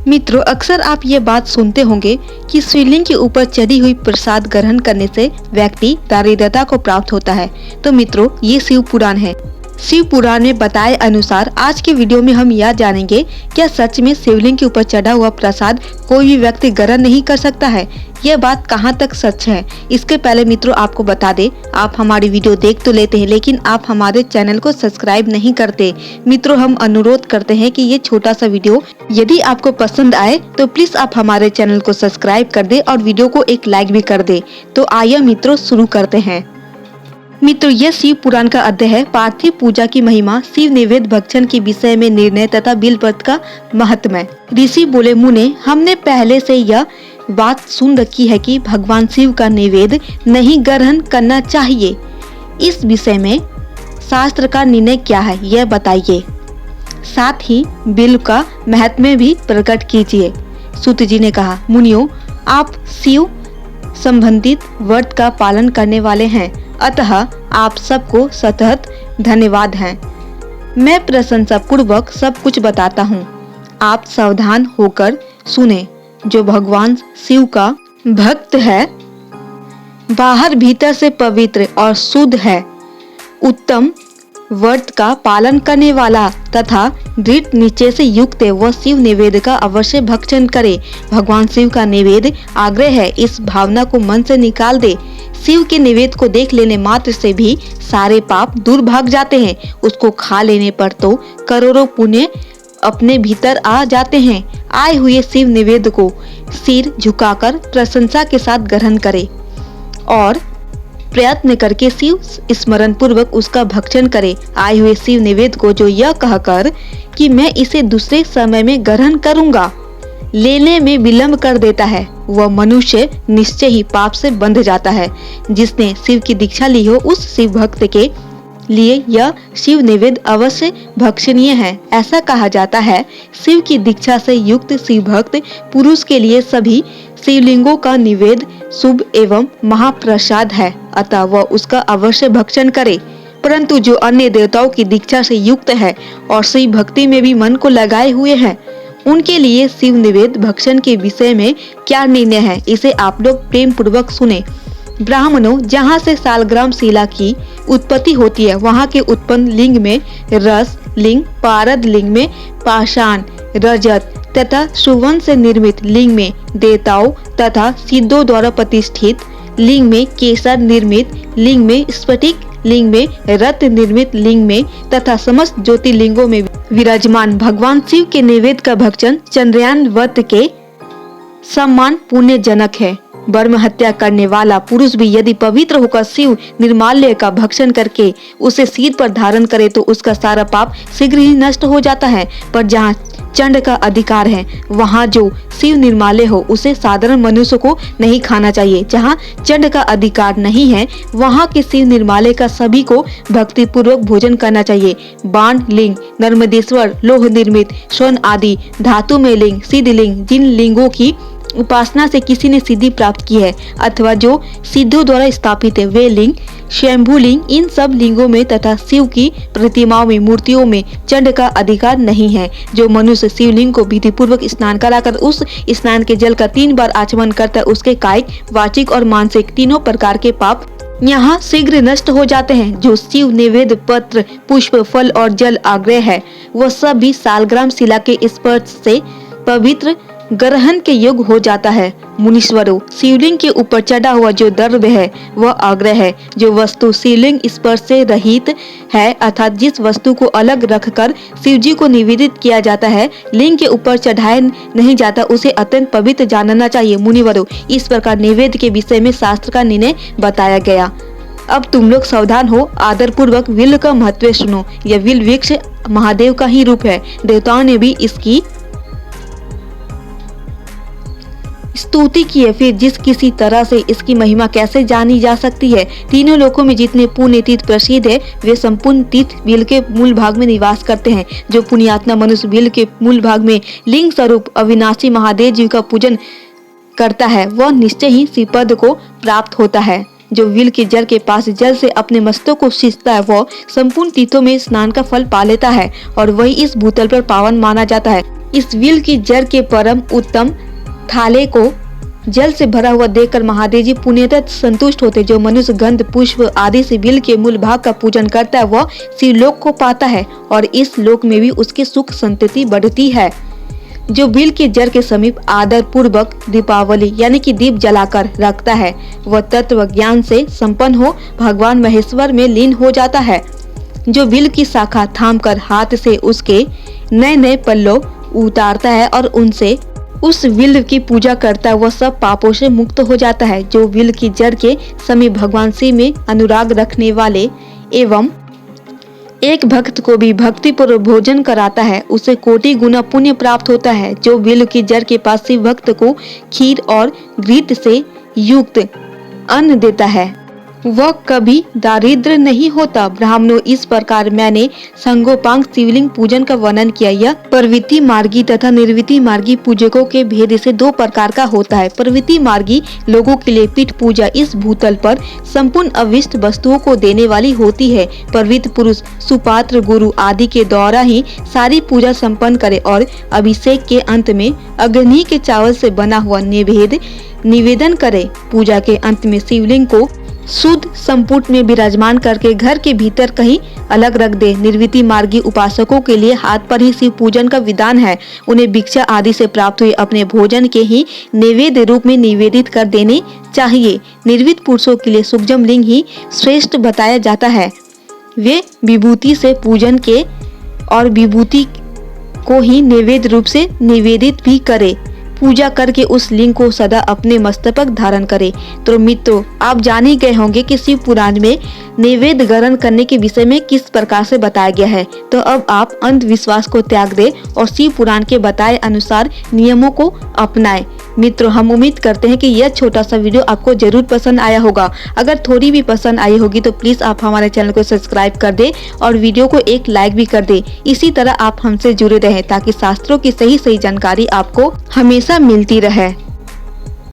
मित्रों, अक्सर आप ये बात सुनते होंगे कि शिवलिंग के ऊपर चढ़ी हुई प्रसाद ग्रहण करने से व्यक्ति दारिद्रता को प्राप्त होता है। तो मित्रों, ये शिव पुराण है। शिव पुराण में बताए अनुसार आज के वीडियो में हम यह जानेंगे, क्या सच में शिवलिंग के ऊपर चढ़ा हुआ प्रसाद कोई भी व्यक्ति ग्रहण नहीं कर सकता है? यह बात कहां तक सच है? इसके पहले मित्रों आपको बता दें, आप हमारी वीडियो देख तो लेते हैं लेकिन आप हमारे चैनल को सब्सक्राइब नहीं करते। मित्रों, हम अनुरोध करते हैं कि ये छोटा सा वीडियो यदि आपको पसंद आए तो प्लीज आप हमारे चैनल को सब्सक्राइब कर दे और वीडियो को एक लाइक भी कर दे। तो आइए मित्रों शुरू करते हैं। मित्रों, यह शिव पुराण का अध्याय है। पार्थिव पूजा की महिमा, शिव नैवेद्य भक्षण के विषय में निर्णय तथा बिलपत्र का महत्व। ऋषि बोले, मुने, हमने पहले से यह बात सुन रखी है कि भगवान शिव का नैवेद्य नहीं ग्रहण करना चाहिए। इस विषय में शास्त्र का निर्णय क्या है, यह बताइए। साथ ही बिल का महत्व भी प्रकट कीजिए। सूत जी ने कहा, मुनियों, आप शिव संबंधित व्रत का पालन करने वाले हैं, अतः आप सबको सतत धन्यवाद है। मैं प्रशंसा पूर्वक सब कुछ बताता हूँ, आप सावधान होकर सुने। जो भगवान शिव का भक्त है, बाहर भीतर से पवित्र और शुद्ध है, उत्तम व्रत का पालन करने वाला तथा दृढ़ निश्चय से युक्त है, वह शिव नैवेद्य का अवश्य भक्षण करे। भगवान शिव का नैवेद्य आग्रह है, इस भावना को मन से निकाल दे। शिव के नैवेद्य को देख लेने मात्र से भी सारे पाप दूर भाग जाते हैं। उसको खा लेने पर तो करोड़ों पुण्य अपने भीतर आ जाते हैं। आए हुए शिव नैवेद्य को सिर झुकाकर प्रशंसा के साथ ग्रहण करे और प्रयत्न करके शिव स्मरण पूर्वक उसका भक्षण करे। आए हुए शिव नैवेद्य को जो यह कहकर कि मैं इसे दूसरे समय में ग्रहण करूंगा, लेने में विलंब कर देता है, वह मनुष्य निश्चय ही पाप से बंध जाता है। जिसने शिव की दीक्षा ली हो, उस शिव भक्त के लिए यह शिव नैवेद्य अवश्य भक्षणीय है। ऐसा कहा जाता है, शिव की दीक्षा से युक्त शिव भक्त पुरुष के लिए सभी शिवलिंगों का निवेद्य शुभ एवं महाप्रसाद है, अतः वह उसका अवश्य भक्षण करे। परंतु जो अन्य देवताओं की दीक्षा से युक्त है और शिव भक्ति में भी मन को लगाए हुए हैं, उनके लिए शिव नैवेद्य भक्षण के विषय में क्या निर्णय है, इसे आप लोग प्रेम पूर्वक सुने। ब्राह्मणों, जहाँ से सालग्राम शिला की उत्पत्ति होती है, वहाँ के उत्पन्न लिंग में रस लिंग, पारद लिंग में पाषाण, रजत तथा सुवर्ण से निर्मित लिंग में देवताओं तथा सिद्धों द्वारा प्रतिष्ठित लिंग में केसर निर्मित लिंग में स्फटिक लिंग में रत्न निर्मित लिंग में तथा समस्त ज्योतिर्लिंगों में विराजमान भगवान शिव के नैवेद्य का भक्षण चंद्रयान व्रत के सम्मान पुण्य जनक है। ब्रह्म हत्या करने वाला पुरुष भी यदि पवित्र होकर शिव निर्माल्य का भक्षण करके उसे सिर पर धारण करे तो उसका सारा पाप शीघ्र ही नष्ट हो जाता है। पर जहाँ चंड का अधिकार है, वहाँ जो शिव निर्माल्य हो उसे साधारण मनुष्य को नहीं खाना चाहिए। जहाँ चंड का अधिकार नहीं है, वहाँ के शिव निर्माल्य का सभी को भक्ति पूर्वक भोजन करना चाहिए। बाण लिंग, नर्मदेश्वर, लोह निर्मित, स्वर्ण आदि धातु में लिंग, सिद्ध लिंग, जिन लिंगों की उपासना से किसी ने सिद्धि प्राप्त की है अथवा जो सिद्धों द्वारा स्थापित है, वे लिंग स्वयंभू लिंग, इन सब लिंगों में तथा शिव की प्रतिमाओं में मूर्तियों में चंड का अधिकार नहीं है। जो मनुष्य शिवलिंग को विधि पूर्वक स्नान कराकर उस स्नान के जल का 3 बार आचमन करता है, उसके कायिक, वाचिक और मानसिक तीनों प्रकार के पाप यहाँ शीघ्र नष्ट हो जाते हैं। जो शिव नैवेद्य पत्र, पुष्प, फल और जल आग्रह है, वह सब भी सालग्राम शिला के स्पर्श से पवित्र ग्रहण के योग्य हो जाता है। मुनीश्वरों, शिवलिंग के ऊपर चढ़ा हुआ जो द्रव्य है वह आग्रह है। जो वस्तु शिवलिंग स्पर्श से रहित है, अर्थात जिस वस्तु को अलग रखकर शिवजी को निवेदित किया जाता है, लिंग के ऊपर चढ़ाया नहीं जाता, उसे अत्यंत पवित्र जानना चाहिए। मुनिवरों, इस प्रकार नैवेद्य के विषय में शास्त्र का निर्णय बताया गया। अब तुम लोग सावधान हो, आदर पूर्वक विल का महत्व सुनो। यह विल वृक्ष महादेव का ही रूप है। देवताओं ने भी इसकी स्तुति की है, फिर जिस किसी तरह से इसकी महिमा कैसे जानी जा सकती है। तीनों लोकों में जितने पुण्य तीर्थ प्रसिद्ध है, वे संपूर्ण तीर्थ बिल के मूल भाग में निवास करते हैं। जो पुण्यात्मा मनुष्य बिल के मूल भाग में लिंग स्वरूप अविनाशी महादेव जी का पूजन करता है, वह निश्चय ही श्रीपद को प्राप्त होता है। जो विल के जड़ के पास जल से अपने मस्तक को सींचता है वह संपूर्ण तीर्थों में स्नान का फल पा लेता है और वही इस भूतल पर पावन माना जाता है। इस विल की जड़ के परम उत्तम थाले को जल से भरा हुआ देखकर महादेव जी पुण्यतः संतुष्ट होते। जो मनुष्य गंध पुष्प आदि से बिल के मूल भाग का पूजन करता है वह शिवलोक को पाता है और इस लोक में भी उसकी सुख संतति बढ़ती है। जो बिल के जड़ के समीप आदर पूर्वक दीपावली यानी कि दीप जलाकर रखता है वह तत्व ज्ञान से संपन्न हो भगवान महेश्वर में लीन हो जाता है। जो बिल की शाखा थामकर हाथ से उसके नए नए पल्लव उतारता है और उनसे उस विल की पूजा करता है वह सब पापों से मुक्त हो जाता है। जो विल की जड़ के समीप भगवान शिव में अनुराग रखने वाले एवं एक भक्त को भी भक्ति पूर्वक भोजन कराता है उसे कोटि गुना पुण्य प्राप्त होता है। जो विल की जड़ के पास शिव भक्त को खीर और घृत से युक्त अन्न देता है वह कभी दारिद्र नहीं होता। ब्राह्मणों, इस प्रकार मैंने संगोपांग शिवलिंग पूजन का वर्णन किया। यह प्रवृत्ति मार्गी तथा निर्वृत्ति मार्गी पूजकों के भेद से दो प्रकार का होता है। प्रवृत्ति मार्गी लोगों के लिए पीठ पूजा इस भूतल पर संपूर्ण अविष्ट वस्तुओं को देने वाली होती है। प्रवृत्त पुरुष सुपात्र गुरु आदि के द्वारा ही सारी पूजा संपन्न करे और अभिषेक के अंत में अग्नि के चावल से बना हुआ निवेदन करे। पूजा के अंत में शिवलिंग को शुद्ध संपुट में विराजमान करके घर के भीतर कहीं अलग रख दे। निर्वृत्ति मार्गी उपासकों के लिए हाथ पर ही शिव पूजन का विधान है। उन्हें भिक्षा आदि से प्राप्त हुए अपने भोजन के ही नैवेद्य रूप में निवेदित कर देने चाहिए। निर्वृत्त पुरुषों के लिए सुखजम लिंग ही श्रेष्ठ बताया जाता है। वे विभूति से पूजन के और विभूति को ही नैवेद्य रूप से निवेदित भी करे। पूजा करके उस लिंग को सदा अपने मस्तक पर धारण करे। तो मित्रों, आप जान ही गए होंगे कि शिव पुराण में नैवेद्य ग्रहण करने के विषय में किस प्रकार से बताया गया है। तो अब आप अंधविश्वास को त्याग दें और शिव पुराण के बताए अनुसार नियमों को अपनाएं। मित्रों, हम उम्मीद करते हैं कि यह छोटा सा वीडियो आपको जरूर पसंद आया होगा। अगर थोड़ी भी पसंद आई होगी तो प्लीज आप हमारे चैनल को सब्सक्राइब कर दें और वीडियो को एक लाइक भी कर दें। इसी तरह आप हमसे जुड़े रहें ताकि शास्त्रों की सही जानकारी आपको हमेशा मिलती रहे।